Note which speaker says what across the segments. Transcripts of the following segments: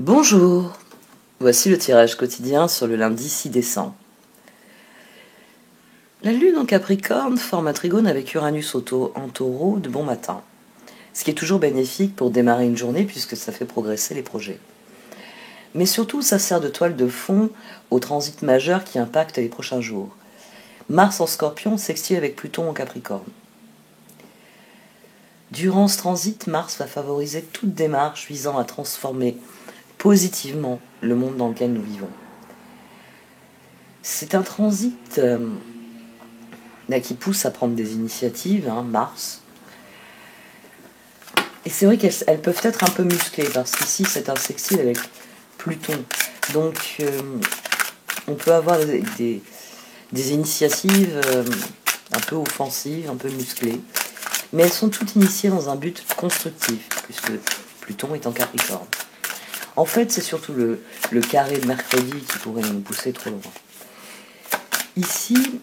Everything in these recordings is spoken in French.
Speaker 1: Bonjour, voici le tirage quotidien sur le lundi 6 décembre. La lune en Capricorne forme un trigone avec Uranus en taureau de bon matin, ce qui est toujours bénéfique pour démarrer une journée puisque ça fait progresser les projets. Mais surtout, ça sert de toile de fond au transit majeur qui impacte les prochains jours. Mars en Scorpion sextile avec Pluton en Capricorne. Durant ce transit, Mars va favoriser toute démarche visant à transformer positivement le monde dans lequel nous vivons. C'est un transit qui pousse à prendre des initiatives, Mars. Et c'est vrai qu'elles peuvent être un peu musclées, parce qu'ici c'est un sextile avec Pluton. Donc on peut avoir des initiatives un peu offensives, un peu musclées. Mais elles sont toutes initiées dans un but constructif, puisque Pluton est en Capricorne. En fait, c'est surtout le carré de mercredi qui pourrait nous pousser trop loin. Ici,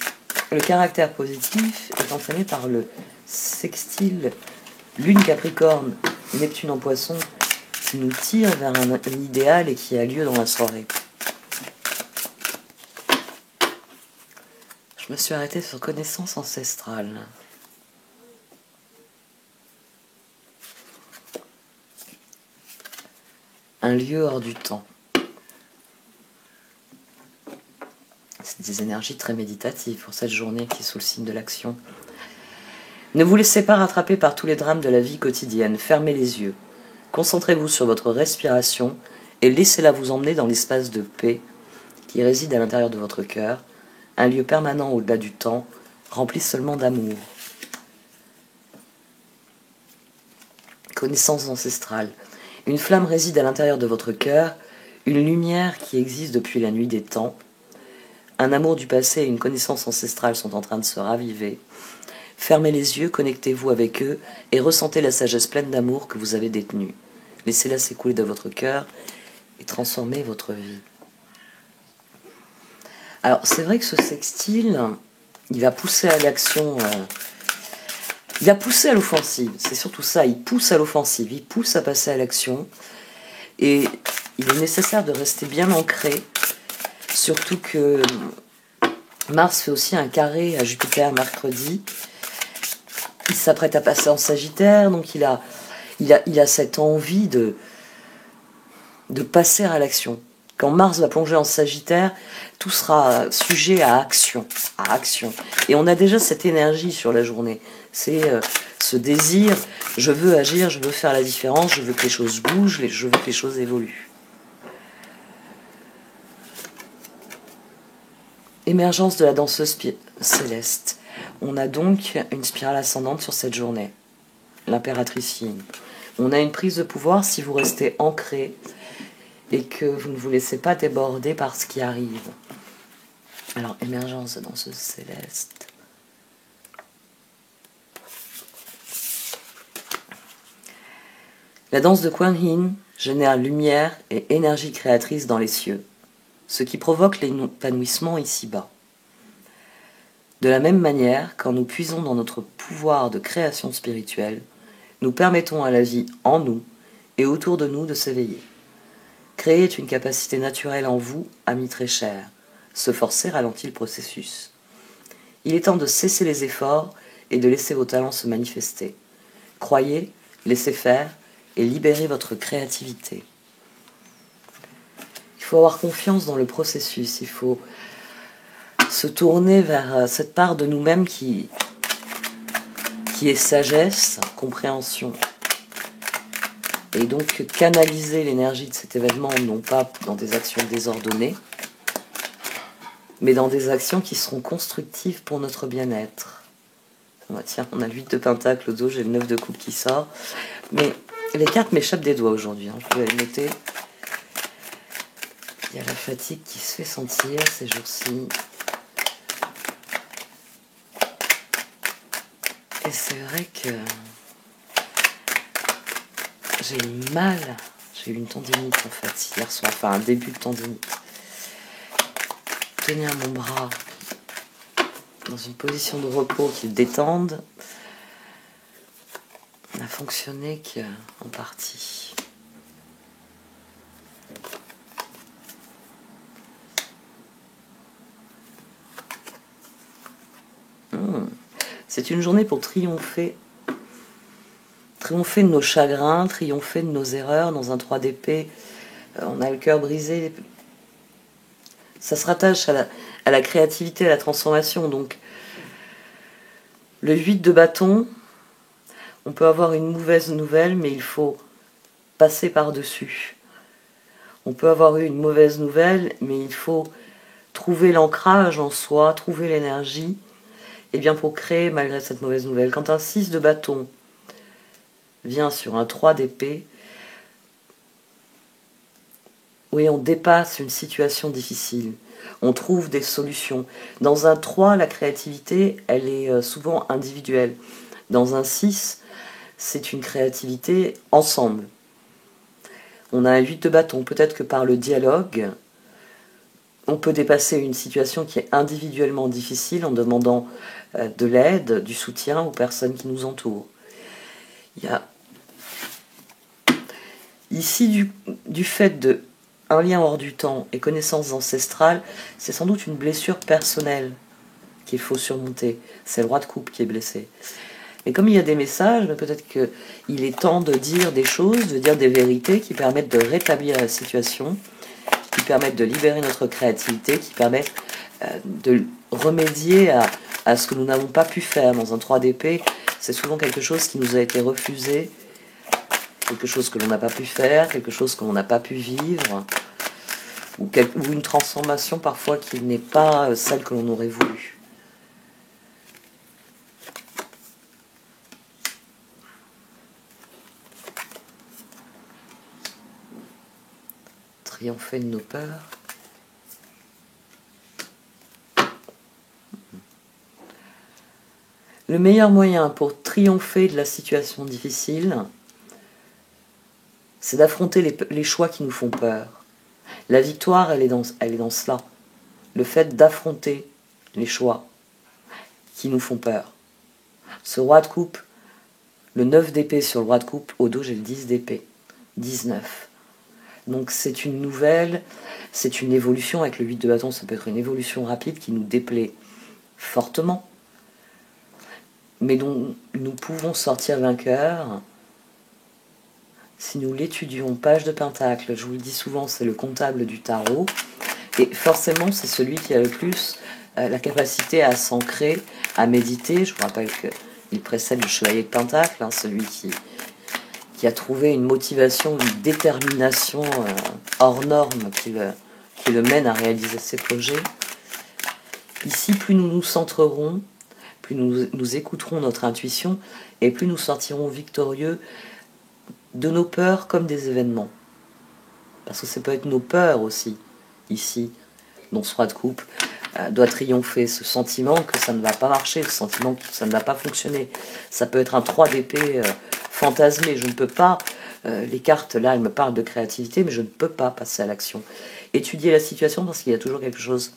Speaker 1: le caractère positif est entraîné par le sextile Lune Capricorne, Neptune en Poisson, qui nous tire vers un idéal et qui a lieu dans la soirée. Je me suis arrêtée sur connaissance ancestrale. Un lieu hors du temps. C'est des énergies très méditatives pour cette journée qui est sous le signe de l'action. Ne vous laissez pas rattraper par tous les drames de la vie quotidienne. Fermez les yeux. Concentrez-vous sur votre respiration et laissez-la vous emmener dans l'espace de paix qui réside à l'intérieur de votre cœur, un lieu permanent au-delà du temps, rempli seulement d'amour. Connaissance ancestrale. Une flamme réside à l'intérieur de votre cœur, une lumière qui existe depuis la nuit des temps. Un amour du passé et une connaissance ancestrale sont en train de se raviver. Fermez les yeux, connectez-vous avec eux et ressentez la sagesse pleine d'amour que vous avez détenue. Laissez-la s'écouler de votre cœur et transformer votre vie. Alors, c'est vrai que ce sextile, il va pousser à l'action, il va pousser à l'offensive. C'est surtout ça, il pousse à l'offensive, il pousse à passer à l'action. Et il est nécessaire de rester bien ancré, surtout que Mars fait aussi un carré à Jupiter mercredi. Il s'apprête à passer en Sagittaire, donc il a cette envie de passer à l'action. Quand Mars va plonger en Sagittaire, tout sera sujet à action, Et on a déjà cette énergie sur la journée. C'est ce désir, je veux agir, je veux faire la différence, je veux que les choses bougent, je veux que les choses évoluent. Émergence de la danseuse céleste. On a donc une spirale ascendante sur cette journée. L'impératrice Yin. On a une prise de pouvoir si vous restez ancré et que vous ne vous laissez pas déborder par ce qui arrive. Alors, émergence de danseuse céleste. La danse de Kuan Yin génère lumière et énergie créatrice dans les cieux, ce qui provoque l'épanouissement ici-bas. De la même manière, quand nous puisons dans notre pouvoir de création spirituelle, nous permettons à la vie en nous et autour de nous de s'éveiller. Créer est une capacité naturelle en vous, amis très chers. Se forcer ralentit le processus. Il est temps de cesser les efforts et de laisser vos talents se manifester. Croyez, laissez faire et libérez votre créativité. Il faut avoir confiance dans le processus, il faut se tourner vers cette part de nous-mêmes qui est sagesse, compréhension. Et donc canaliser l'énergie de cet événement, non pas dans des actions désordonnées, mais dans des actions qui seront constructives pour notre bien-être. Tiens, on a le 8 de pentacle au dos, j'ai le 9 de coupe qui sort. Mais les cartes m'échappent des doigts aujourd'hui, je peux les noter. Il y a la fatigue qui se fait sentir ces jours-ci. Et c'est vrai que j'ai eu mal, j'ai eu une tendinite en fait hier soir, enfin un début de tendinite. Tenir mon bras dans une position de repos qui le détende n'a fonctionné qu'en partie. C'est une journée pour triompher. Triompher de nos chagrins, triompher de nos erreurs. Dans un 3 d'épée, on a le cœur brisé. Ça se rattache à la créativité, à la transformation. Donc, le 8 de bâton, on peut avoir une mauvaise nouvelle, mais il faut passer par-dessus. On peut avoir eu une mauvaise nouvelle, mais il faut trouver l'ancrage en soi, trouver l'énergie, et bien pour créer malgré cette mauvaise nouvelle. Quand un 6 de bâton vient sur un 3 d'épée, oui, on dépasse une situation difficile. On trouve des solutions. Dans un 3, la créativité, elle est souvent individuelle. Dans un 6, c'est une créativité ensemble. On a un 8 de bâton. Peut-être que par le dialogue, on peut dépasser une situation qui est individuellement difficile en demandant de l'aide, du soutien aux personnes qui nous entourent. Il y a ici du fait de un lien hors du temps et connaissances ancestrales, c'est sans doute une blessure personnelle qu'il faut surmonter. C'est le roi de coupe qui est blessé. Mais comme il y a des messages, peut-être qu'il est temps de dire des choses, de dire des vérités qui permettent de rétablir la situation, qui permettent de libérer notre créativité, qui permettent de remédier à ce que nous n'avons pas pu faire. Dans un 3 d'épée, c'est souvent quelque chose qui nous a été refusé, quelque chose que l'on n'a pas pu faire, quelque chose que l'on n'a pas pu vivre, ou une transformation parfois qui n'est pas celle que l'on aurait voulu. Triompher de nos peurs. Le meilleur moyen pour triompher de la situation difficile, c'est d'affronter les choix qui nous font peur. La victoire, elle est dans cela. Le fait d'affronter les choix qui nous font peur. Ce roi de coupe, le 9 d'épée sur le roi de coupe, au dos j'ai le 10 d'épée. 19. Donc c'est une nouvelle, c'est une évolution. Avec le 8 de bâton, ça peut être une évolution rapide qui nous déplaît fortement, mais dont nous pouvons sortir vainqueurs si nous l'étudions. Page de Pentacle, je vous le dis souvent, c'est le comptable du tarot, et forcément c'est celui qui a le plus la capacité à s'ancrer, à méditer. Je vous rappelle qu'il précède le chevalier de Pentacle, celui qui a trouvé une motivation, une détermination hors norme qui le mène à réaliser ses projets. Ici, plus nous nous centrerons, plus nous écouterons notre intuition, et plus nous sortirons victorieux de nos peurs comme des événements. Parce que ça peut être nos peurs aussi, ici, dont ce roi de coupe doit triompher, ce sentiment que ça ne va pas marcher, ce sentiment que ça ne va pas fonctionner. Ça peut être un 3 d'épée fantasmé. Je ne peux pas, les cartes là, elles me parlent de créativité, mais je ne peux pas passer à l'action. Étudier la situation parce qu'il y a toujours quelque chose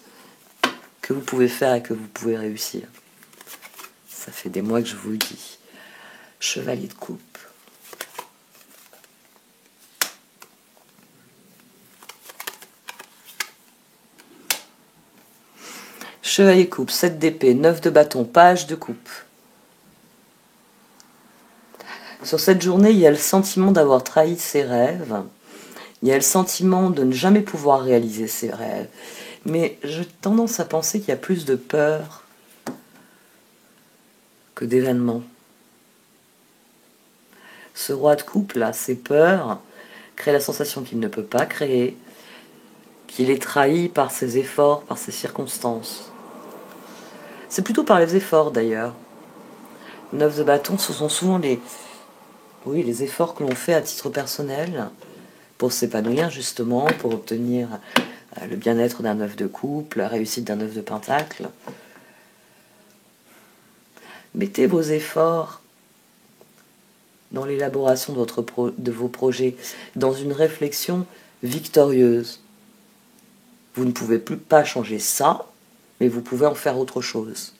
Speaker 1: que vous pouvez faire et que vous pouvez réussir. Ça fait des mois que je vous le dis. Chevalier de coupe. Chevalier coupe, 7 d'épée, 9 de bâton, page de coupe. Sur cette journée, il y a le sentiment d'avoir trahi ses rêves. Il y a le sentiment de ne jamais pouvoir réaliser ses rêves. Mais j'ai tendance à penser qu'il y a plus de peur que d'événements. Ce roi de coupe, là, ses peurs, crée la sensation qu'il ne peut pas créer, qu'il est trahi par ses efforts, par ses circonstances. C'est plutôt par les efforts, d'ailleurs. 9 de bâton, ce sont souvent les efforts que l'on fait à titre personnel pour s'épanouir, justement, pour obtenir le bien-être d'un 9 de coupe, la réussite d'un 9 de pentacle. Mettez vos efforts dans l'élaboration de vos projets, dans une réflexion victorieuse. Vous ne pouvez pas changer ça, mais vous pouvez en faire autre chose.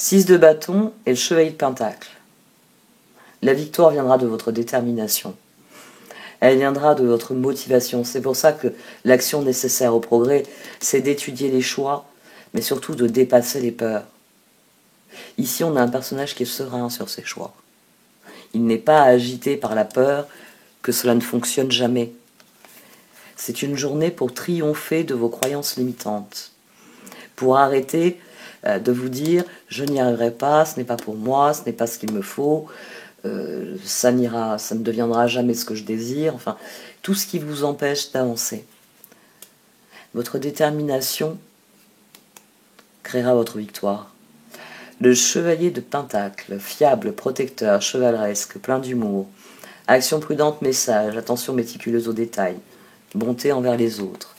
Speaker 1: 6 de bâton et le chevalier de pentacle. La victoire viendra de votre détermination. Elle viendra de votre motivation. C'est pour ça que l'action nécessaire au progrès, c'est d'étudier les choix, mais surtout de dépasser les peurs. Ici, on a un personnage qui est serein sur ses choix. Il n'est pas agité par la peur que cela ne fonctionne jamais. C'est une journée pour triompher de vos croyances limitantes, pour arrêter de vous dire « je n'y arriverai pas, ce n'est pas pour moi, ce n'est pas ce qu'il me faut », ça ne deviendra jamais ce que je désire, enfin, tout ce qui vous empêche d'avancer. Votre détermination créera votre victoire. Le chevalier de pentacle, fiable, protecteur, chevaleresque, plein d'humour, action prudente, message, attention méticuleuse aux détails, bonté envers les autres.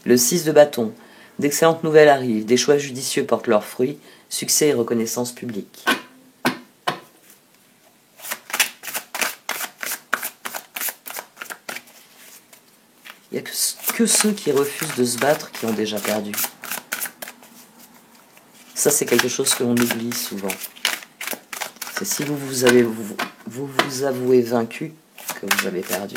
Speaker 1: Le 6 de bâton, d'excellentes nouvelles arrivent, des choix judicieux portent leurs fruits, succès et reconnaissance publique. Il n'y a que ceux qui refusent de se battre qui ont déjà perdu. Ça, c'est quelque chose que l'on oublie souvent. C'est si vous vous avouez vaincu que vous avez perdu.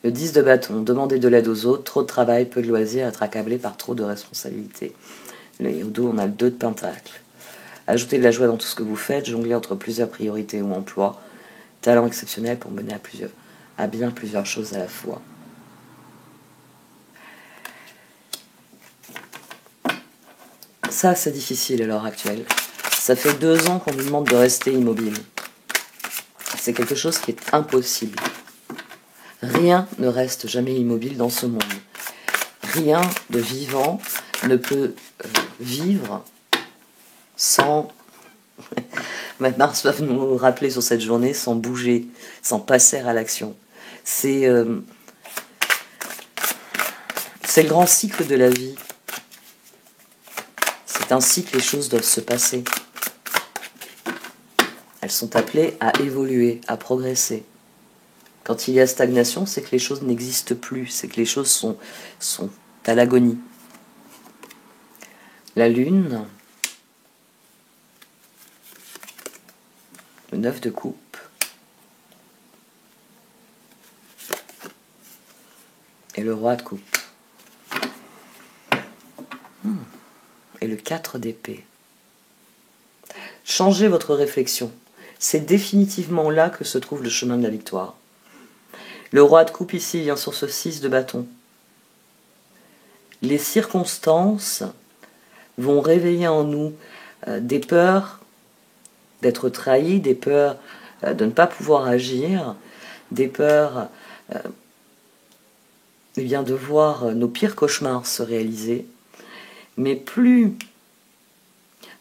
Speaker 1: Le 10 de bâton, demander de l'aide aux autres, trop de travail, peu de loisirs, être accablé par trop de responsabilités. Et au dos, on a le 2 de pentacle. Ajoutez de la joie dans tout ce que vous faites, jongler entre plusieurs priorités ou emplois. Talent exceptionnel pour mener à bien plusieurs choses à la fois. Ça, c'est difficile à l'heure actuelle. Ça fait 2 ans qu'on nous demande de rester immobile. C'est quelque chose qui est impossible. Rien ne reste jamais immobile dans ce monde. Rien de vivant ne peut vivre sans... Mars va nous rappeler sur cette journée, sans bouger, sans passer à l'action. C'est le grand cycle de la vie. C'est ainsi que les choses doivent se passer. Elles sont appelées à évoluer, à progresser. Quand il y a stagnation, c'est que les choses n'existent plus, c'est que les choses sont à l'agonie. La lune, le 9 de coupe, et le roi de coupe. Et le 4 d'épée. Changez votre réflexion. C'est définitivement là que se trouve le chemin de la victoire. Le roi de coupe ici vient sur ce 6 de bâton. Les circonstances vont réveiller en nous des peurs d'être trahis, des peurs de ne pas pouvoir agir, des peurs de voir nos pires cauchemars se réaliser. Mais plus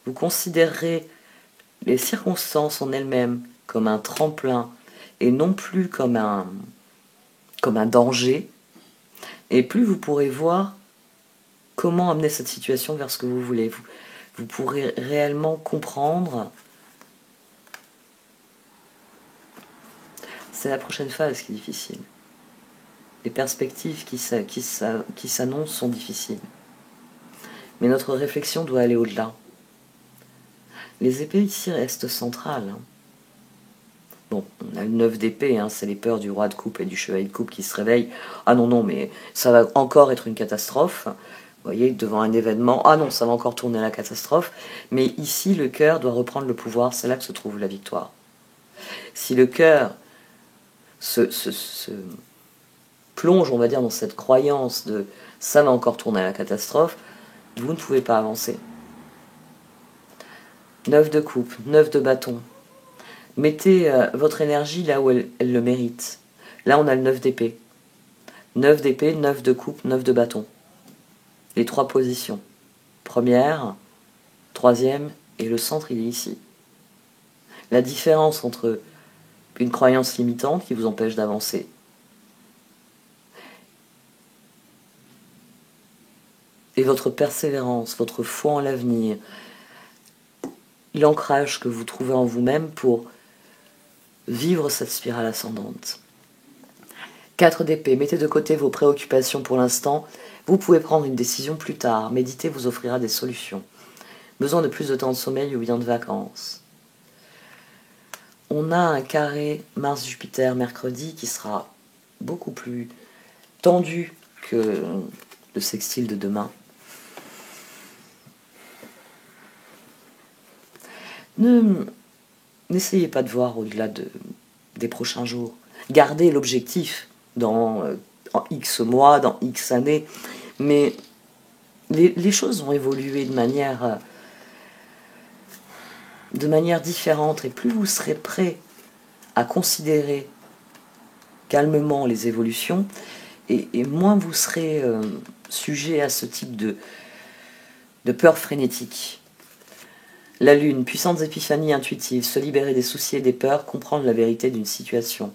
Speaker 1: vous considérerez les circonstances en elles-mêmes comme un tremplin et non plus comme un danger, et plus vous pourrez voir comment amener cette situation vers ce que vous voulez. Vous pourrez réellement comprendre. C'est la prochaine phase qui est difficile. Les perspectives qui s'annoncent sont difficiles. Mais notre réflexion doit aller au-delà. Les épées ici restent centrales. Bon, on a le 9 d'épée, c'est les peurs du roi de coupe et du chevalier de coupe qui se réveillent. Ah non, mais ça va encore être une catastrophe. Vous voyez, devant un événement, ah non, ça va encore tourner à la catastrophe. Mais ici, le cœur doit reprendre le pouvoir, c'est là que se trouve la victoire. Si le cœur se plonge, on va dire, dans cette croyance de « ça va encore tourner à la catastrophe », vous ne pouvez pas avancer. 9 de coupe, 9 de bâton. Mettez votre énergie là où elle le mérite. Là, on a le 9 d'épée. 9 d'épée, 9 de coupe, 9 de bâton. Les 3 positions. Première, troisième, et le centre, il est ici. La différence entre une croyance limitante qui vous empêche d'avancer et votre persévérance, votre foi en l'avenir, l'ancrage que vous trouvez en vous-même pour vivre cette spirale ascendante. 4 d'épée, mettez de côté vos préoccupations pour l'instant, Vous pouvez prendre une décision plus tard. Méditer vous offrira des solutions. Besoin de plus de temps de sommeil ou bien de vacances. On a un carré Mars-Jupiter mercredi qui sera beaucoup plus tendu que le sextile de demain. N'essayez pas de voir au-delà des prochains jours. Gardez l'objectif dans X mois, dans X années, mais les choses vont évoluer de manière différente, et plus vous serez prêt à considérer calmement les évolutions, et moins vous serez sujet à ce type de peur frénétique. La Lune, puissantes épiphanies intuitives, se libérer des soucis et des peurs, comprendre la vérité d'une situation.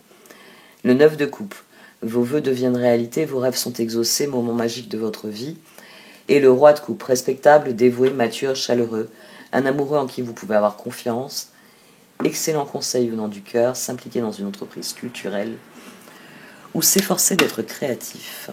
Speaker 1: Le 9 de coupe, vos vœux deviennent réalité, vos rêves sont exaucés, moment magique de votre vie. Et le roi de coupe, respectable, dévoué, mature, chaleureux, un amoureux en qui vous pouvez avoir confiance, excellent conseil venant du cœur, s'impliquer dans une entreprise culturelle ou s'efforcer d'être créatif.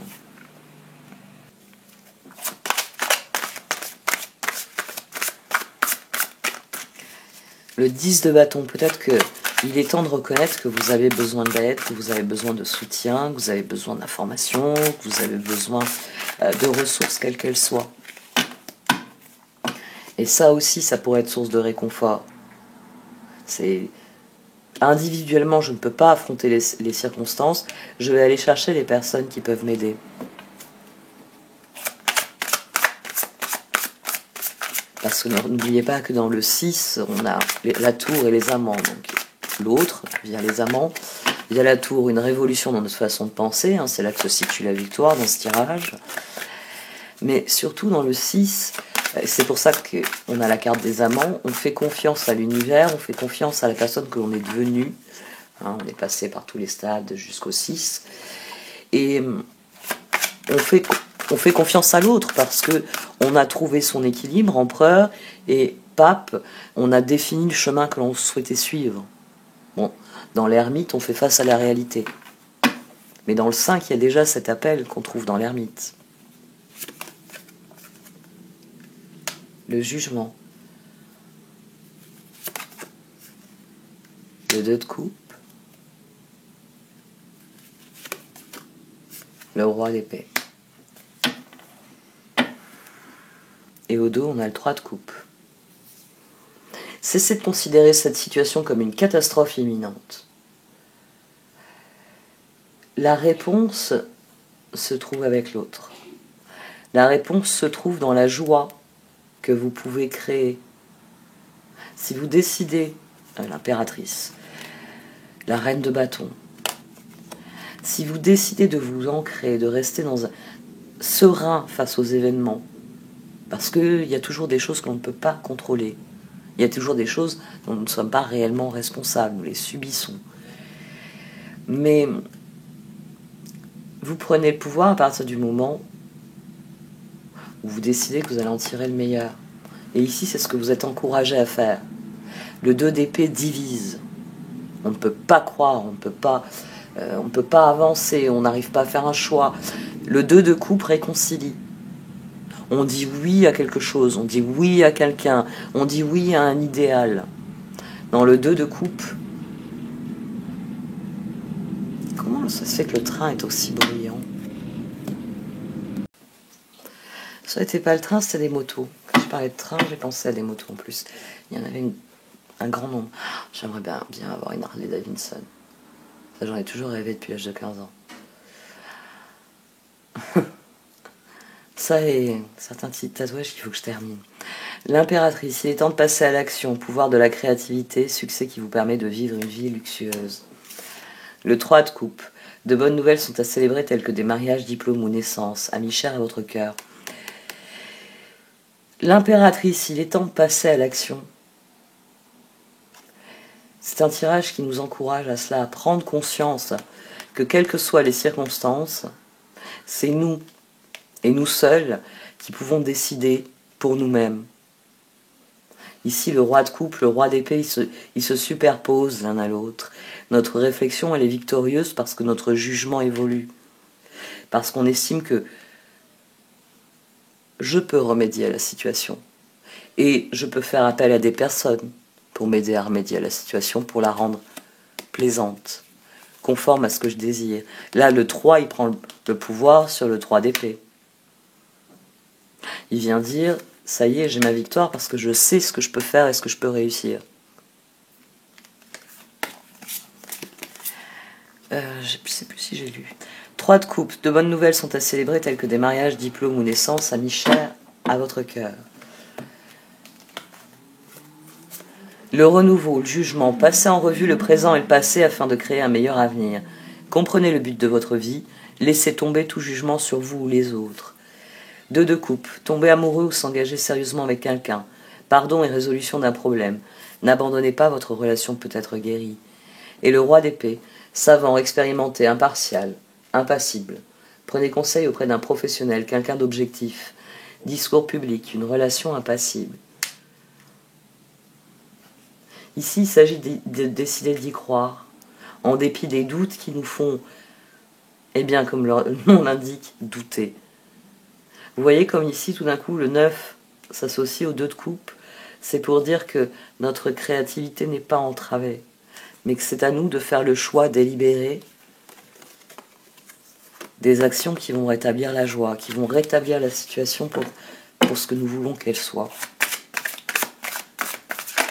Speaker 1: Le 10 de bâton, peut-être qu'il est temps de reconnaître que vous avez besoin d'aide, que vous avez besoin de soutien, que vous avez besoin d'informations, que vous avez besoin de ressources, quelles qu'elles soient. Et ça aussi, ça pourrait être source de réconfort. Individuellement, je ne peux pas affronter les circonstances, je vais aller chercher les personnes qui peuvent m'aider. Parce que n'oubliez pas que dans le 6, on a la tour et les amants. Donc l'autre, via les amants, via la tour, une révolution dans notre façon de penser. C'est là que se situe la victoire dans ce tirage. Mais surtout dans le 6, c'est pour ça qu'on a la carte des amants. On fait confiance à l'univers, on fait confiance à la personne que l'on est devenue. On est passé par tous les stades jusqu'au 6. Et on fait confiance à l'autre parce que on a trouvé son équilibre, empereur et pape, on a défini le chemin que l'on souhaitait suivre. Bon, dans l'ermite, on fait face à la réalité. Mais dans le 5, il y a déjà cet appel qu'on trouve dans l'ermite. Le jugement. Le 2 de coupe. Le roi d'épée. Et au dos, on a le 3 de coupe. Cessez de considérer cette situation comme une catastrophe imminente. La réponse se trouve avec l'autre. La réponse se trouve dans la joie que vous pouvez créer. Si vous décidez, l'impératrice, la reine de bâton, si vous décidez de vous ancrer, de rester serein face aux événements, parce qu'il y a toujours des choses qu'on ne peut pas contrôler. Il y a toujours des choses dont nous ne sommes pas réellement responsables, nous les subissons. Mais vous prenez le pouvoir à partir du moment où vous décidez que vous allez en tirer le meilleur. Et ici, c'est ce que vous êtes encouragé à faire. Le 2 d'épée divise. On ne peut pas croire, on ne peut pas avancer, on n'arrive pas à faire un choix. Le 2 de coupe réconcilie. On dit oui à quelque chose, on dit oui à quelqu'un, on dit oui à un idéal. Dans le 2 de coupe, comment ça se fait que le train est aussi bruyant? Ça n'était pas le train, c'était des motos. Quand je parlais de train, j'ai pensé à des motos en plus. Il y en avait un grand nombre. J'aimerais bien avoir une Harley Davidson. Ça, j'en ai toujours rêvé depuis l'âge de 15 ans. Ça et certains petits tatouages qu'il faut que je termine. L'impératrice, il est temps de passer à l'action, pouvoir de la créativité, succès qui vous permet de vivre une vie luxueuse. Le 3 de coupe, de bonnes nouvelles sont à célébrer telles que des mariages, diplômes ou naissances, amis chers à votre cœur. L'impératrice, il est temps de passer à l'action. C'est un tirage qui nous encourage à cela, à prendre conscience que quelles que soient les circonstances, c'est nous, et nous seuls, qui pouvons décider pour nous-mêmes. Ici, le roi de coupe, le roi d'épée, ils se superposent l'un à l'autre. Notre réflexion, elle est victorieuse parce que notre jugement évolue. Parce qu'on estime que je peux remédier à la situation. Et je peux faire appel à des personnes pour m'aider à remédier à la situation, pour la rendre plaisante, conforme à ce que je désire. Là, le 3, il prend le pouvoir sur le 3 d'épée. Il vient dire, ça y est, j'ai ma victoire parce que je sais ce que je peux faire et ce que je peux réussir. Je ne sais plus si j'ai lu. 3 de coupe, de bonnes nouvelles sont à célébrer telles que des mariages, diplômes ou naissances, amis chers à votre cœur. Le renouveau, le jugement, passez en revue le présent et le passé afin de créer un meilleur avenir. Comprenez le but de votre vie, laissez tomber tout jugement sur vous ou les autres. 2 de coupe, tomber amoureux ou s'engager sérieusement avec quelqu'un. Pardon et résolution d'un problème. N'abandonnez pas, votre relation peut être guérie. Et le roi d'épée, savant, expérimenté, impartial, impassible. Prenez conseil auprès d'un professionnel, quelqu'un d'objectif. Discours public, une relation impassible. Ici, il s'agit de décider d'y croire, en dépit des doutes qui nous font, eh bien, comme le nom l'indique, douter. Vous voyez comme ici, tout d'un coup, le 9 s'associe au 2 de coupe. C'est pour dire que notre créativité n'est pas entravée, mais que c'est à nous de faire le choix délibéré des actions qui vont rétablir la joie, qui vont rétablir la situation pour ce que nous voulons qu'elle soit.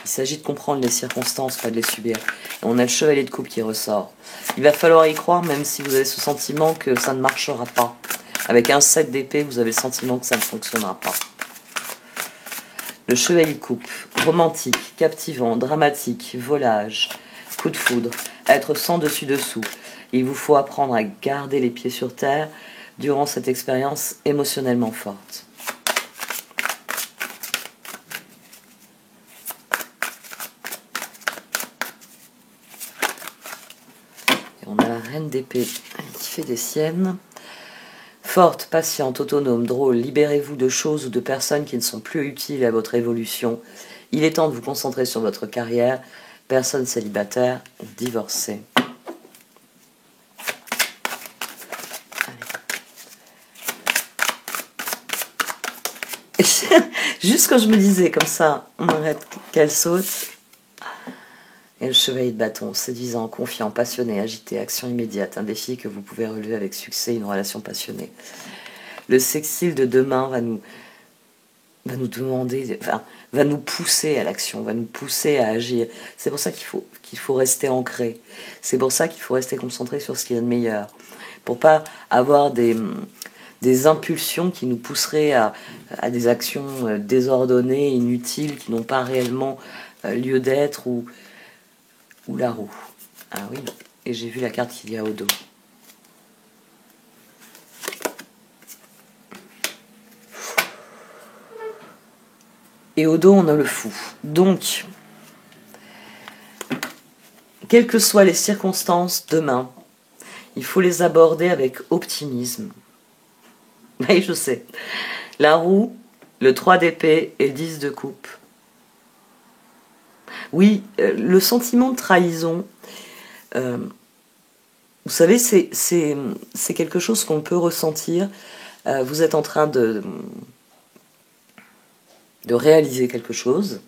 Speaker 1: Il s'agit de comprendre les circonstances, pas de les subir. Et on a le chevalier de coupe qui ressort. Il va falloir y croire, même si vous avez ce sentiment que ça ne marchera pas. Avec un 7 d'épée, vous avez le sentiment que ça ne fonctionnera pas. Le chevalier de coupe, romantique, captivant, dramatique, volage, coup de foudre, être sans dessus-dessous. Il vous faut apprendre à garder les pieds sur terre durant cette expérience émotionnellement forte. On a la reine d'épée qui fait des siennes. Forte, patiente, autonome, drôle, libérez-vous de choses ou de personnes qui ne sont plus utiles à votre évolution. Il est temps de vous concentrer sur votre carrière. Personne célibataire ou divorcée. Juste quand je me disais comme ça, on arrête qu'elle saute. Et le chevalier de bâton, séduisant, confiant, passionné, agité, action immédiate, un défi que vous pouvez relever avec succès, une relation passionnée. Le sextile de demain va nous demander, enfin, va nous pousser à l'action, va nous pousser à agir. C'est pour ça qu'il faut rester ancré. C'est pour ça qu'il faut rester concentré sur ce qu'il y a de meilleur. Pour pas avoir des impulsions qui nous pousseraient à des actions désordonnées, inutiles, qui n'ont pas réellement lieu d'être ou la roue. Ah oui, et j'ai vu la carte qu'il y a au dos. Et au dos, on a le fou. Donc, quelles que soient les circonstances demain, il faut les aborder avec optimisme. Oui, je sais. La roue, le 3 d'épée et le 10 de coupe. Oui, le sentiment de trahison, vous savez, c'est quelque chose qu'on peut ressentir. Vous êtes en train de réaliser quelque chose.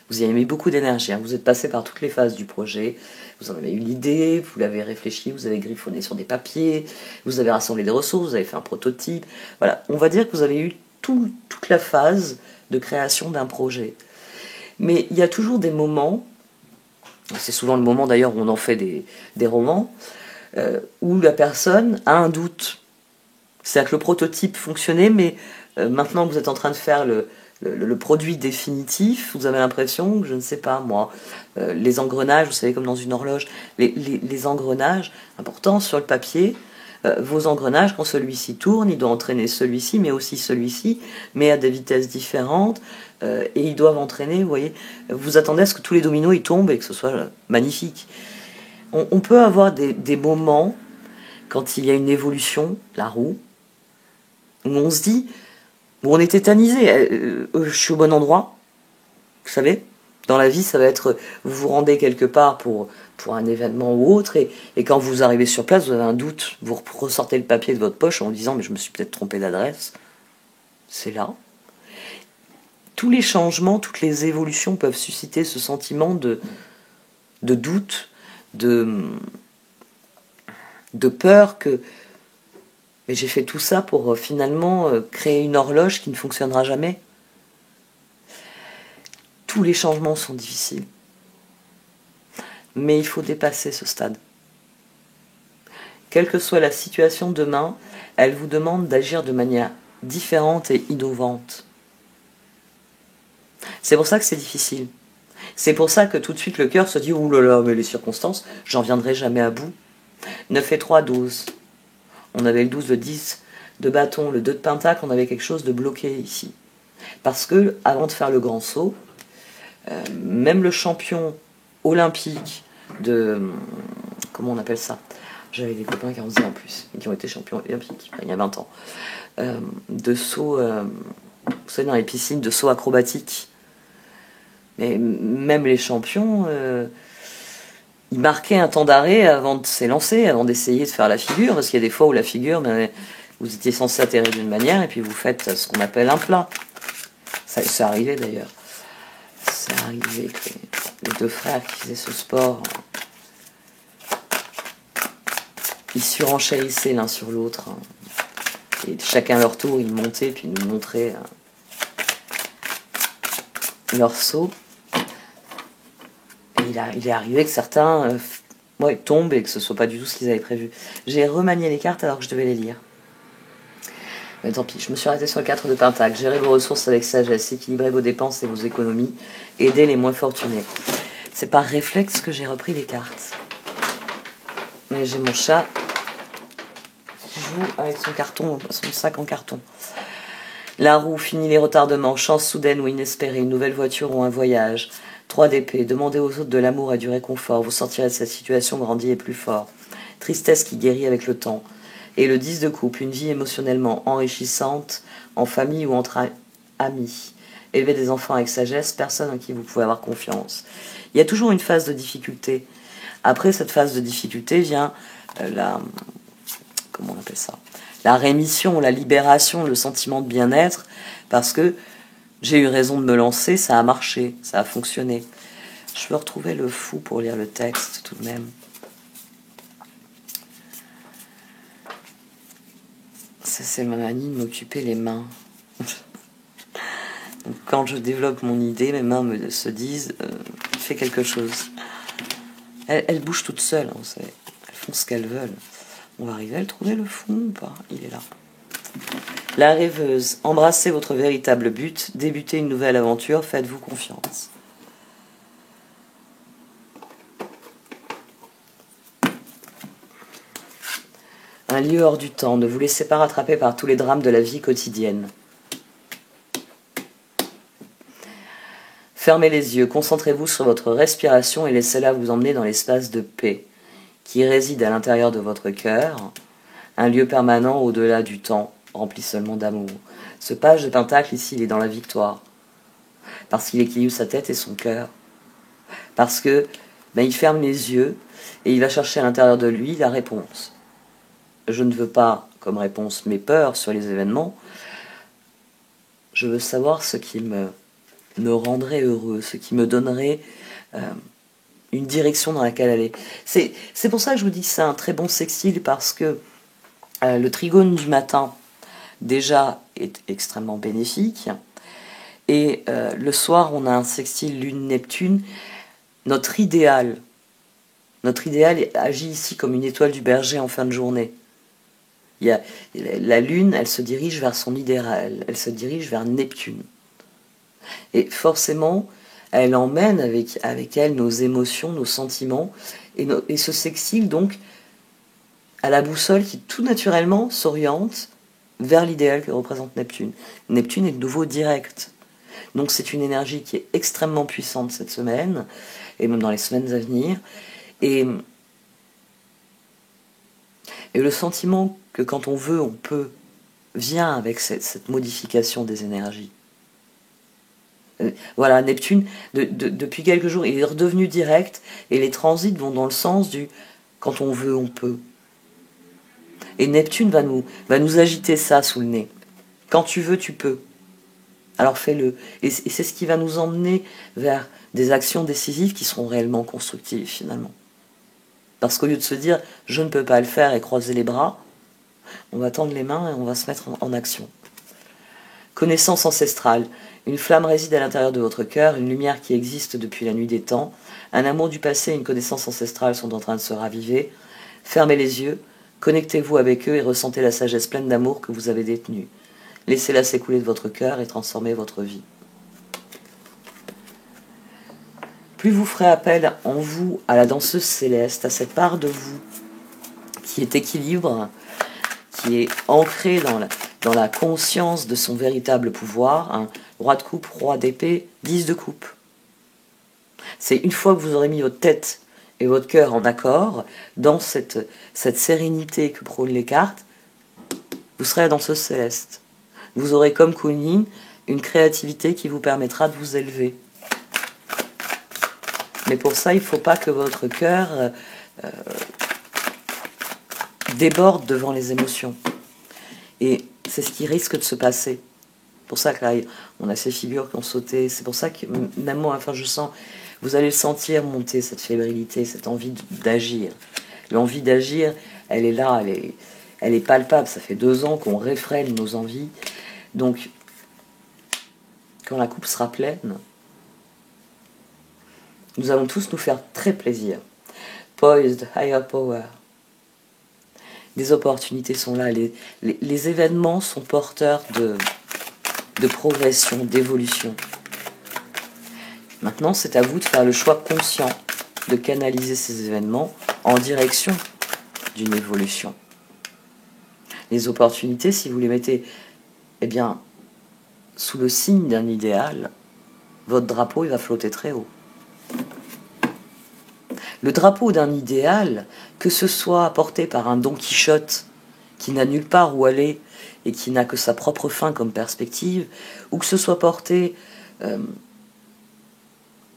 Speaker 1: Vous y avez mis beaucoup d'énergie. Hein. Vous êtes passé par toutes les phases du projet. Vous en avez eu l'idée, vous l'avez réfléchi, vous avez griffonné sur des papiers, vous avez rassemblé des ressources, vous avez fait un prototype. Voilà, on va dire que vous avez eu toute la phase de création d'un projet. Mais il y a toujours des moments, c'est souvent le moment d'ailleurs où on en fait des romans, où la personne a un doute. C'est-à-dire que le prototype fonctionnait, mais maintenant que vous êtes en train de faire le produit définitif, vous avez l'impression que, je ne sais pas moi, les engrenages, vous savez, comme dans une horloge, les engrenages, important sur le papier, vos engrenages, quand celui-ci tourne, il doit entraîner celui-ci, mais aussi celui-ci, mais à des vitesses différentes, et ils doivent entraîner, vous voyez, vous attendez à ce que tous les dominos ils tombent et que ce soit magnifique. On peut avoir des moments, quand il y a une évolution, la roue, où on se dit, où on est tétanisé, je suis au bon endroit, vous savez. Dans la vie, ça va être, vous vous rendez quelque part pour un événement ou autre, et quand vous arrivez sur place, vous avez un doute, vous ressortez le papier de votre poche en vous disant, mais je me suis peut-être trompé d'adresse. C'est là. tous les changements, toutes les évolutions peuvent susciter ce sentiment de doute, de peur que mais j'ai fait tout ça pour finalement créer une horloge qui ne fonctionnera jamais. Tous les changements sont difficiles. Mais il faut dépasser ce stade. Quelle que soit la situation demain, elle vous demande d'agir de manière différente et innovante. C'est pour ça que c'est difficile. C'est pour ça que tout de suite le cœur se dit « Ouh là là, mais les circonstances, j'en viendrai jamais à bout. » 9 et 3, 12. On avait le 12, le 10 de bâton, le 2 de pentacle, on avait quelque chose de bloqué ici. Parce que, avant de faire le grand saut, même le champion olympique de... Comment on appelle ça? J'avais des copains qui en faisaient en plus, qui ont été champions olympiques, il y a 20 ans. De saut, vous savez, dans les piscines, de saut acrobatique. Mais même les champions, ils marquaient un temps d'arrêt avant de s'élancer, avant d'essayer de faire la figure, parce qu'il y a des fois où la figure, vous étiez censé atterrir d'une manière, et puis vous faites ce qu'on appelle un plat. C'est arrivé d'ailleurs. C'est arrivé que les deux frères qui faisaient ce sport, ils surenchérissaient l'un sur l'autre. Et chacun à leur tour, ils montaient, puis ils nous montraient leur saut. Et il est arrivé que certains tombent et que ce ne soit pas du tout ce qu'ils avaient prévu. J'ai remanié les cartes alors que je devais les lire. Mais tant pis, je me suis arrêtée sur le 4 de pentacle. Gérez vos ressources avec sagesse, équilibrez vos dépenses et vos économies, aidez les moins fortunés. C'est par réflexe que j'ai repris les cartes. Mais j'ai mon chat qui joue avec son carton, son sac en carton. La roue, fini les retardements, chance soudaine ou inespérée, une nouvelle voiture ou un voyage. 3 d'épée, demandez aux autres de l'amour et du réconfort, vous sortirez de cette situation grandi et plus fort. Tristesse qui guérit avec le temps. Et le 10 de coupe, une vie émotionnellement enrichissante, en famille ou entre amis. Élevez des enfants avec sagesse, personne en qui vous pouvez avoir confiance. Il y a toujours une phase de difficulté. Après cette phase de difficulté vient comment on appelle ça? La rémission, la libération, le sentiment de bien-être, parce que j'ai eu raison de me lancer, ça a marché, ça a fonctionné. Je peux retrouver le fou pour lire le texte tout de même. C'est ma manie de m'occuper les mains. Donc, quand je développe mon idée, mes mains se disent fais quelque chose. Elles bougent toutes seules, hein, elles font ce qu'elles veulent. On va arriver à le trouver le fond ou pas? Il est là. La rêveuse, embrassez votre véritable but, débutez une nouvelle aventure, faites-vous confiance. Un lieu hors du temps, ne vous laissez pas rattraper par tous les drames de la vie quotidienne. Fermez les yeux, concentrez-vous sur votre respiration et laissez-la vous emmener dans l'espace de paix qui réside à l'intérieur de votre cœur, un lieu permanent au-delà du temps, rempli seulement d'amour. Ce page de pentacle ici, il est dans la victoire, parce qu'il équilibre sa tête et son cœur, parce que il ferme les yeux et il va chercher à l'intérieur de lui la réponse. Je ne veux pas comme réponse mes peurs sur les événements, je veux savoir ce qui me rendrait heureux, ce qui me donnerait une direction dans laquelle aller. C'est pour ça que je vous dis que c'est un très bon sextile, parce que le trigone du matin, déjà, est extrêmement bénéfique. Et le soir, on a un sextile Lune-Neptune. Notre idéal agit ici comme une étoile du berger en fin de journée. La Lune, elle se dirige vers son idéal, elle se dirige vers Neptune. Et forcément, elle emmène avec elle nos émotions, nos sentiments, et ce sextile, donc, à la boussole qui tout naturellement s'oriente vers l'idéal que représente Neptune. Neptune est de nouveau direct. Donc c'est une énergie qui est extrêmement puissante cette semaine, et même dans les semaines à venir. Et le sentiment que quand on veut, on peut, vient avec cette modification des énergies. Voilà, Neptune, depuis quelques jours, il est redevenu direct, et les transits vont dans le sens du « quand on veut, on peut ». Et Neptune va nous agiter ça sous le nez. Quand tu veux, tu peux. alors fais-le. Et c'est ce qui va nous emmener vers des actions décisives qui seront réellement constructives finalement. Parce qu'au lieu de se dire « je ne peux pas le faire » et croiser les bras, on va tendre les mains et on va se mettre en action. Connaissance ancestrale. Une flamme réside à l'intérieur de votre cœur, une lumière qui existe depuis la nuit des temps. Un amour du passé et une connaissance ancestrale sont en train de se raviver. Fermez les yeux, connectez-vous avec eux et ressentez la sagesse pleine d'amour que vous avez détenue. Laissez-la s'écouler de votre cœur et transformer votre vie. Plus vous ferez appel en vous à la danseuse céleste, à cette part de vous qui est équilibre, qui est ancrée dans la conscience de son véritable pouvoir, hein. Roi de coupe, roi d'épée, 10 de coupe. C'est une fois que vous aurez mis votre tête et votre cœur en accord, dans cette sérénité que prônent les cartes, vous serez la danseuse céleste. Vous aurez comme Kuan-Yin une créativité qui vous permettra de vous élever. Mais pour ça, il ne faut pas que votre cœur déborde devant les émotions. Et c'est ce qui risque de se passer. C'est pour ça que là, on a ces figures qui ont sauté. C'est pour ça que même moi, enfin, je sens, vous allez le sentir monter, cette fébrilité, cette envie d'agir. L'envie d'agir, elle est là, elle est palpable. Ça fait 2 ans qu'on réfrène nos envies. Donc, quand la coupe sera pleine, nous allons tous nous faire très plaisir. Poised, higher power. Des opportunités sont là. Les événements sont porteurs de progression, d'évolution. Maintenant, c'est à vous de faire le choix conscient de canaliser ces événements en direction d'une évolution. Les opportunités, si vous les mettez sous le signe d'un idéal, votre drapeau il va flotter très haut. Le drapeau d'un idéal, que ce soit porté par un Don Quichotte qui n'a nulle part où aller et qui n'a que sa propre fin comme perspective, ou que ce soit porté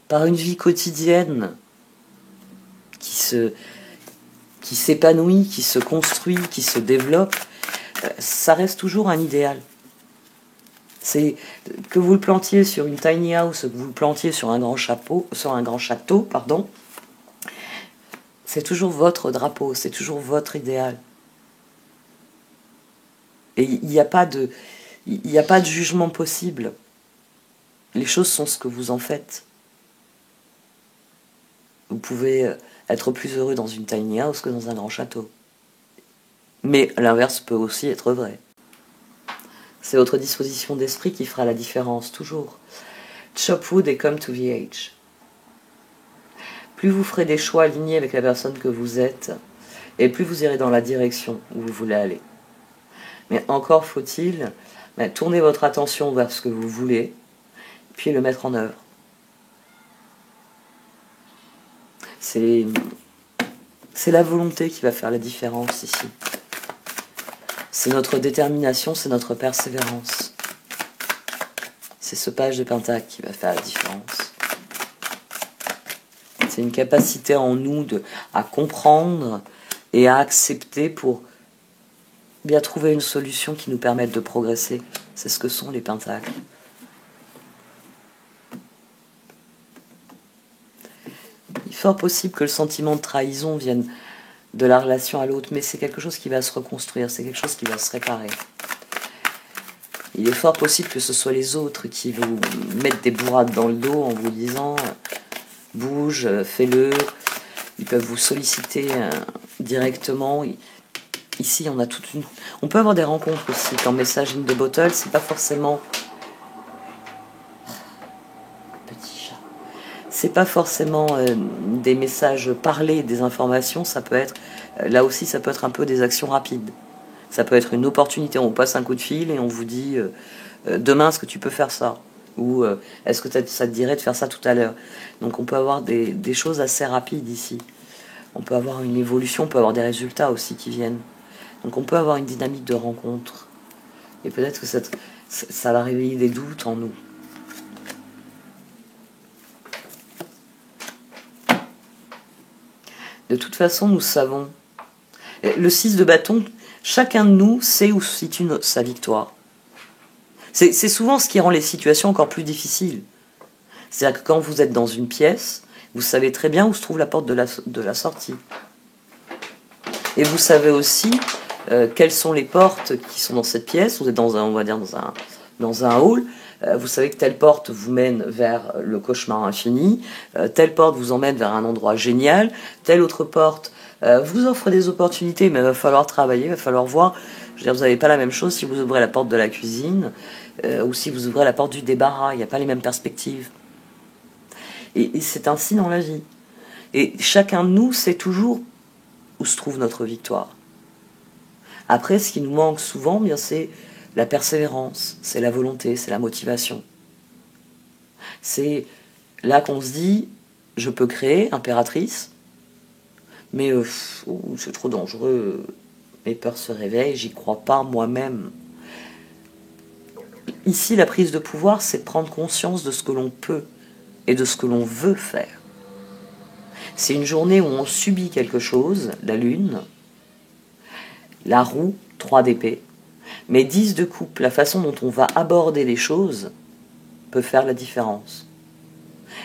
Speaker 1: par une vie quotidienne qui s'épanouit, qui se construit, qui se développe, ça reste toujours un idéal. C'est que vous le plantiez sur une tiny house, que vous le plantiez sur un grand château, c'est toujours votre drapeau, c'est toujours votre idéal. Et il n'y a pas de jugement possible. Les choses sont ce que vous en faites. Vous pouvez être plus heureux dans une tiny house que dans un grand château. Mais l'inverse peut aussi être vrai. C'est votre disposition d'esprit qui fera la différence, toujours. Chop wood et come to the edge. Plus vous ferez des choix alignés avec la personne que vous êtes, et plus vous irez dans la direction où vous voulez aller. Mais encore faut-il tourner votre attention vers ce que vous voulez, puis le mettre en œuvre. C'est la volonté qui va faire la différence ici. C'est notre détermination, c'est notre persévérance. C'est ce page de pentacle qui va faire la différence. C'est une capacité en nous à comprendre et à accepter pour bien trouver une solution qui nous permette de progresser. C'est ce que sont les pentacles. Il est fort possible que le sentiment de trahison vienne de la relation à l'autre, mais c'est quelque chose qui va se reconstruire, c'est quelque chose qui va se réparer. Il est fort possible que ce soit les autres qui vous mettent des bourrades dans le dos en vous disant « bouge, fais-le ». Ils peuvent vous solliciter directement. Ici, on a toute une... On peut avoir des rencontres aussi. Quand message in the bottle, c'est pas forcément... Petit chat. C'est pas forcément des messages parlés, des informations. Ça peut être... là aussi, ça peut être un peu des actions rapides. Ça peut être une opportunité. On passe un coup de fil et on vous dit demain, est-ce que tu peux faire ça ? Ou est-ce que ça te dirait de faire ça tout à l'heure ? Donc on peut avoir des choses assez rapides ici. On peut avoir une évolution, on peut avoir des résultats aussi qui viennent. Donc on peut avoir une dynamique de rencontre. Et peut-être que ça va réveiller des doutes en nous. De toute façon, nous savons. Le 6 de bâton, chacun de nous sait où se situe sa victoire. C'est souvent ce qui rend les situations encore plus difficiles. C'est-à-dire que quand vous êtes dans une pièce, vous savez très bien où se trouve la porte de la sortie. Et vous savez aussi quelles sont les portes qui sont dans cette pièce. Vous êtes dans un, on va dire, dans un hall. Vous savez que telle porte vous mène vers le cauchemar infini, telle porte vous emmène vers un endroit génial, telle autre porte vous offre des opportunités, mais il va falloir travailler, il va falloir voir. Je veux dire, vous n'avez pas la même chose si vous ouvrez la porte de la cuisine ou si vous ouvrez la porte du débarras. Il n'y a pas les mêmes perspectives. Et c'est ainsi dans la vie. Et chacun de nous sait toujours où se trouve notre victoire. Après, ce qui nous manque souvent, bien, c'est la persévérance, c'est la volonté, c'est la motivation. C'est là qu'on se dit, je peux créer, impératrice, mais c'est trop dangereux, mes peurs se réveillent, j'y crois pas moi-même. Ici, la prise de pouvoir, c'est de prendre conscience de ce que l'on peut et de ce que l'on veut faire. C'est une journée où on subit quelque chose, la lune, la roue, 3 d'épée, mais 10 de coupe, la façon dont on va aborder les choses peut faire la différence.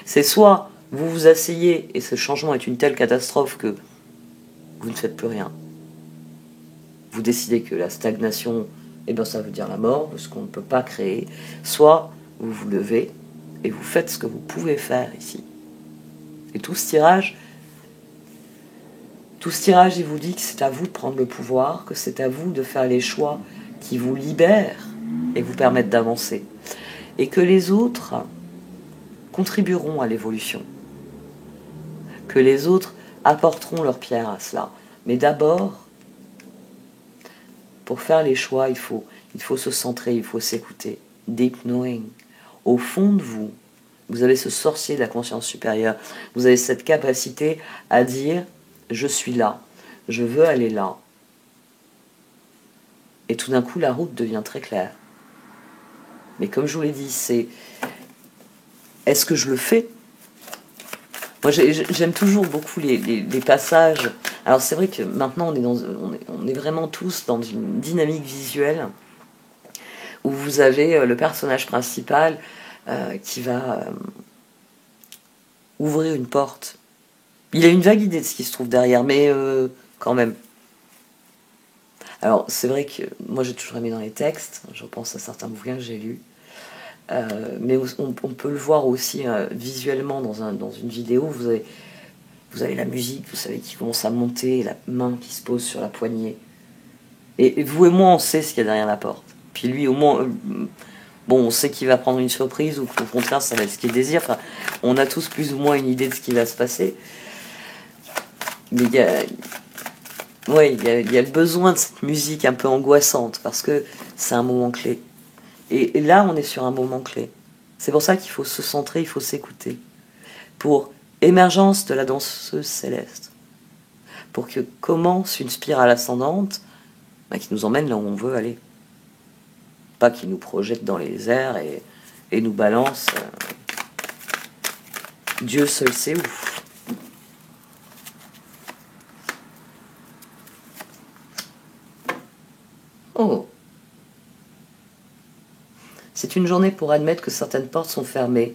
Speaker 1: C'est soit vous vous asseyez et ce changement est une telle catastrophe que vous ne faites plus rien. Vous décidez que la stagnation, eh ben, ça veut dire la mort, de ce qu'on ne peut pas créer. Soit vous vous levez et vous faites ce que vous pouvez faire ici. Et tout ce tirage, il vous dit que c'est à vous de prendre le pouvoir, que c'est à vous de faire les choix qui vous libèrent et vous permettent d'avancer. Et que les autres contribueront à l'évolution. Que les autres apporteront leur pierre à cela. Mais d'abord, pour faire les choix, il faut se centrer, il faut s'écouter. Deep knowing. Au fond de vous, vous avez ce sorcier de la conscience supérieure. Vous avez cette capacité à dire « je suis là, je veux aller là ». Et tout d'un coup, la route devient très claire. Mais comme je vous l'ai dit, c'est « est-ce que je le fais ?» Moi, j'aime toujours beaucoup les passages. Alors, c'est vrai que maintenant, on est vraiment tous dans une dynamique visuelle où vous avez le personnage principal qui va ouvrir une porte. Il a une vague idée de ce qui se trouve derrière, mais quand même. Alors, c'est vrai que moi, j'ai toujours aimé dans les textes. Je pense à certains bouquins que j'ai lus. Mais on peut le voir aussi visuellement dans une vidéo. Vous avez la musique, vous savez, qui commence à monter, la main qui se pose sur la poignée. Et vous et moi, on sait ce qu'il y a derrière la porte. Puis lui, au moins, bon, on sait qu'il va prendre une surprise ou qu'au contraire, ça va être ce qu'il désire. Enfin, on a tous plus ou moins une idée de ce qui va se passer. Mais il y a le besoin de cette musique un peu angoissante parce que c'est un moment clé. Et là, on est sur un moment clé. C'est pour ça qu'il faut se centrer, il faut s'écouter. Pour émergence de la danseuse céleste. Pour que commence une spirale ascendante qui nous emmène là où on veut aller. Pas qui nous projette dans les airs et nous balance. Dieu seul sait où. Oh. C'est une journée pour admettre que certaines portes sont fermées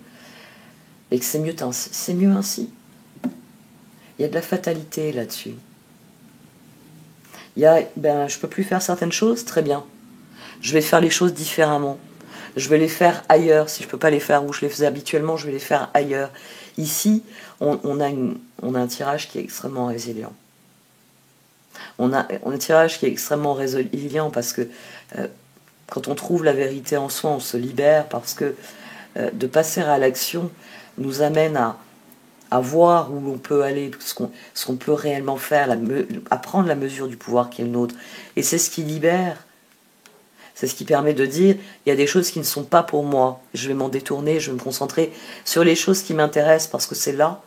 Speaker 1: et que c'est mieux ainsi. C'est mieux ainsi. Il y a de la fatalité là-dessus. Il y a, je peux plus faire certaines choses, très bien. Je vais faire les choses différemment. Je vais les faire ailleurs. Si je peux pas les faire où je les faisais habituellement, je vais les faire ailleurs. Ici, on a un tirage qui est extrêmement résilient. On a un tirage qui est extrêmement résilient parce que quand on trouve la vérité en soi, on se libère parce que de passer à l'action nous amène à voir où l'on peut aller, ce qu'on peut réellement faire, à prendre la mesure du pouvoir qui est le nôtre. Et c'est ce qui libère. C'est ce qui permet de dire, il y a des choses qui ne sont pas pour moi. Je vais m'en détourner, je vais me concentrer sur les choses qui m'intéressent parce que c'est là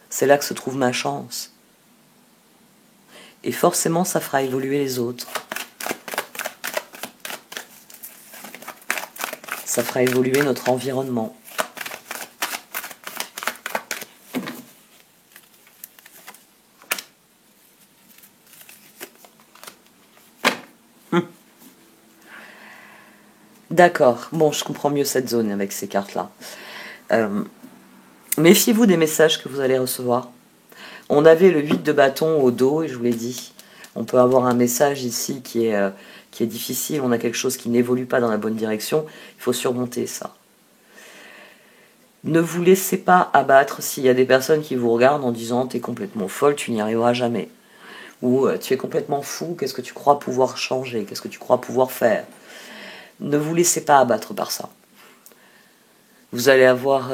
Speaker 1: que se trouve ma chance. Et forcément, ça fera évoluer les autres. Ça fera évoluer notre environnement. D'accord, bon, je comprends mieux cette zone avec ces cartes-là. Méfiez-vous des messages que vous allez recevoir. On avait le 8 de bâton au dos, et je vous l'ai dit. On peut avoir un message ici qui est difficile, on a quelque chose qui n'évolue pas dans la bonne direction. Il faut surmonter ça. Ne vous laissez pas abattre s'il y a des personnes qui vous regardent en disant « t'es complètement folle, tu n'y arriveras jamais ». Ou « tu es complètement fou, qu'est-ce que tu crois pouvoir changer, qu'est-ce que tu crois pouvoir faire ». Ne vous laissez pas abattre par ça. Vous allez avoir,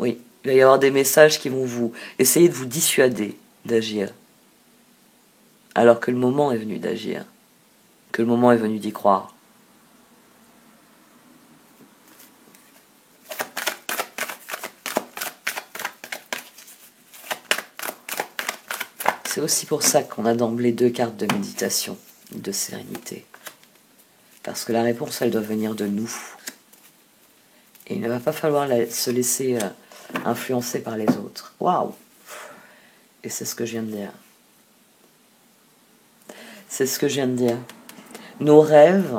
Speaker 1: oui, il va y avoir des messages qui vont vous essayer de vous dissuader d'agir. Alors que le moment est venu d'agir, que le moment est venu d'y croire. C'est aussi pour ça qu'on a d'emblée 2 cartes de méditation, de sérénité. Parce que la réponse, elle doit venir de nous. Et il ne va pas falloir se laisser influencer par les autres. Waouh! Et c'est ce que je viens de dire. C'est ce que je viens de dire. Nos rêves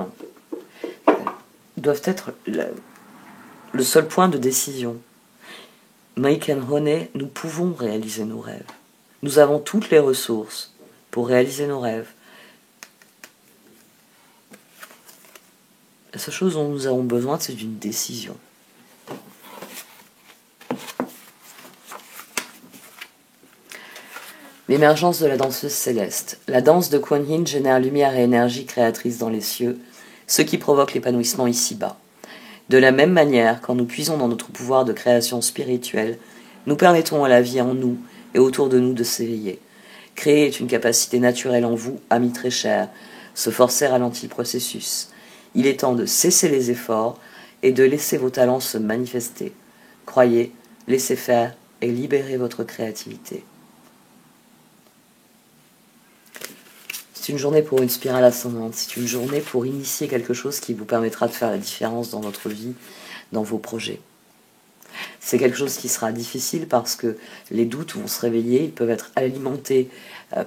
Speaker 1: doivent être le seul point de décision. Mike and Honey, nous pouvons réaliser nos rêves. Nous avons toutes les ressources pour réaliser nos rêves. La seule chose dont nous avons besoin, c'est d'une décision. L'émergence de la danseuse céleste. La danse de Kuan Yin génère lumière et énergie créatrice dans les cieux, ce qui provoque l'épanouissement ici-bas. De la même manière, quand nous puisons dans notre pouvoir de création spirituelle, nous permettons à la vie en nous et autour de nous de s'éveiller. Créer est une capacité naturelle en vous, amis très chers. Se forcer ralentit le processus. Il est temps de cesser les efforts et de laisser vos talents se manifester. Croyez, laissez faire et libérez votre créativité. C'est une journée pour une spirale ascendante, c'est une journée pour initier quelque chose qui vous permettra de faire la différence dans votre vie, dans vos projets. C'est quelque chose qui sera difficile parce que les doutes vont se réveiller, ils peuvent être alimentés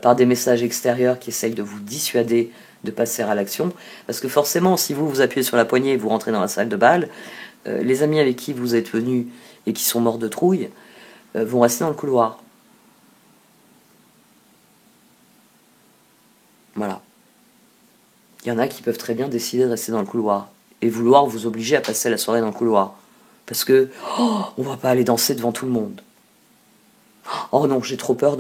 Speaker 1: par des messages extérieurs qui essayent de vous dissuader de passer à l'action. Parce que forcément, si vous vous appuyez sur la poignée et vous rentrez dans la salle de bal, les amis avec qui vous êtes venus et qui sont morts de trouille vont rester dans le couloir. Voilà. Il y en a qui peuvent très bien décider de rester dans le couloir et vouloir vous obliger à passer la soirée dans le couloir. Parce que, on va pas aller danser devant tout le monde. Oh non, j'ai trop peur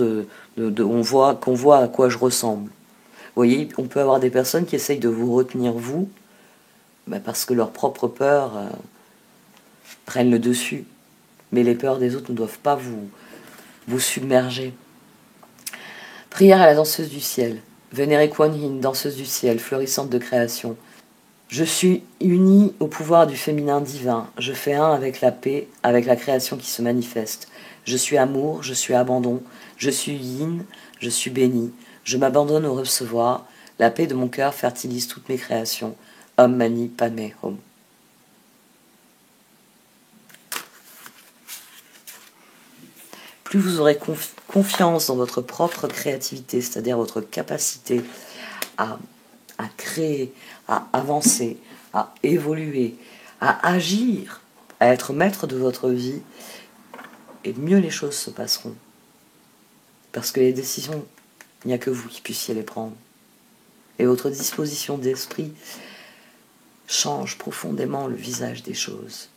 Speaker 1: qu'on voit à quoi je ressemble. Vous voyez, on peut avoir des personnes qui essayent de vous retenir vous, parce que leurs propres peurs prennent le dessus. Mais les peurs des autres ne doivent pas vous submerger. Prière à la danseuse du ciel. Vénérez Kuan Yin, danseuse du ciel, fleurissante de création. Je suis unie au pouvoir du féminin divin. Je fais un avec la paix, avec la création qui se manifeste. Je suis amour, je suis abandon. Je suis yin, je suis béni. Je m'abandonne au recevoir. La paix de mon cœur fertilise toutes mes créations. Om Mani Padme Hum. Plus vous aurez confiance dans votre propre créativité, c'est-à-dire votre capacité à créer, à avancer, à évoluer, à agir, à être maître de votre vie, et mieux les choses se passeront. Parce que les décisions, il n'y a que vous qui puissiez les prendre. Et votre disposition d'esprit change profondément le visage des choses.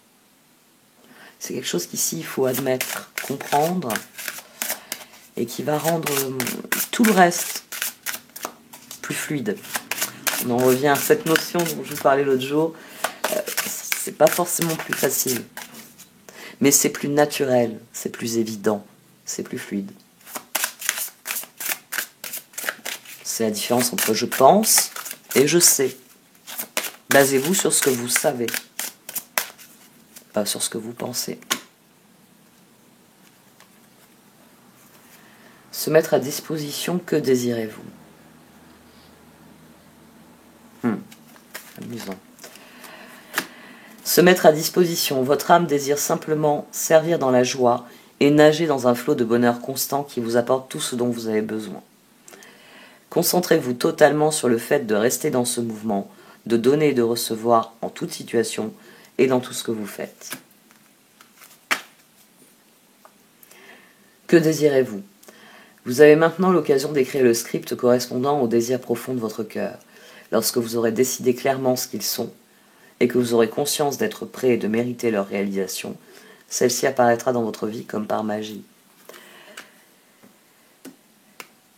Speaker 1: C'est quelque chose qu'ici, il faut admettre, comprendre, et qui va rendre tout le reste plus fluide. On en revient à cette notion dont je vous parlais l'autre jour. C'est pas forcément plus facile, mais c'est plus naturel, c'est plus évident, c'est plus fluide. C'est la différence entre je pense et je sais. Basez-vous sur ce que vous savez, pas sur ce que vous pensez. Se mettre à disposition, que désirez-vous ? Amusant. Se mettre à disposition, votre âme désire simplement servir dans la joie et nager dans un flot de bonheur constant qui vous apporte tout ce dont vous avez besoin. Concentrez-vous totalement sur le fait de rester dans ce mouvement, de donner et de recevoir en toute situation et dans tout ce que vous faites. Que désirez-vous? Vous avez maintenant l'occasion d'écrire le script correspondant aux désirs profonds de votre cœur. Lorsque vous aurez décidé clairement ce qu'ils sont, et que vous aurez conscience d'être prêt et de mériter leur réalisation, celle-ci apparaîtra dans votre vie comme par magie.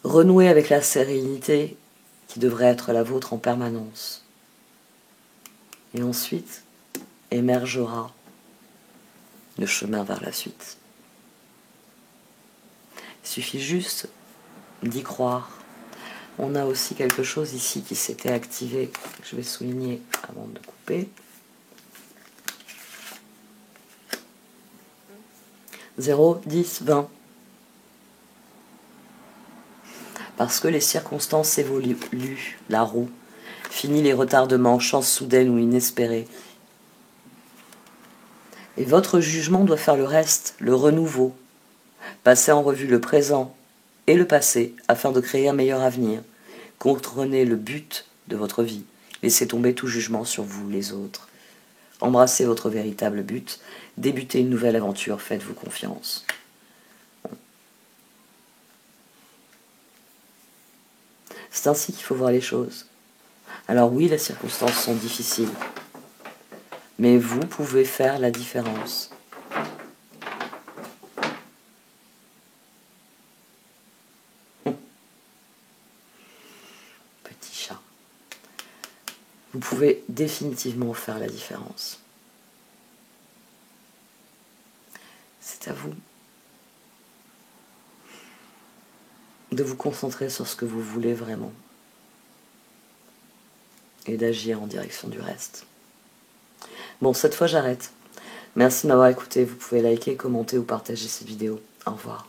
Speaker 1: Renouez avec la sérénité qui devrait être la vôtre en permanence. Et ensuite, émergera le chemin vers la suite. Il suffit juste d'y croire. On a aussi quelque chose ici qui s'était activé, que je vais souligner avant de couper. 0, 10, 20. Parce que les circonstances évoluent, la roue, fini les retardements, chance soudaine ou inespérée. Et votre jugement doit faire le reste, le renouveau. Passez en revue le présent et le passé afin de créer un meilleur avenir. Comprenez le but de votre vie. Laissez tomber tout jugement sur vous, les autres. Embrassez votre véritable but. Débutez une nouvelle aventure. Faites-vous confiance. C'est ainsi qu'il faut voir les choses. Alors oui, les circonstances sont difficiles. Mais vous pouvez faire la différence. Petit chat. Vous pouvez définitivement faire la différence. C'est à vous de vous concentrer sur ce que vous voulez vraiment et d'agir en direction du reste. Bon, cette fois j'arrête. Merci de m'avoir écouté. Vous pouvez liker, commenter ou partager cette vidéo. Au revoir.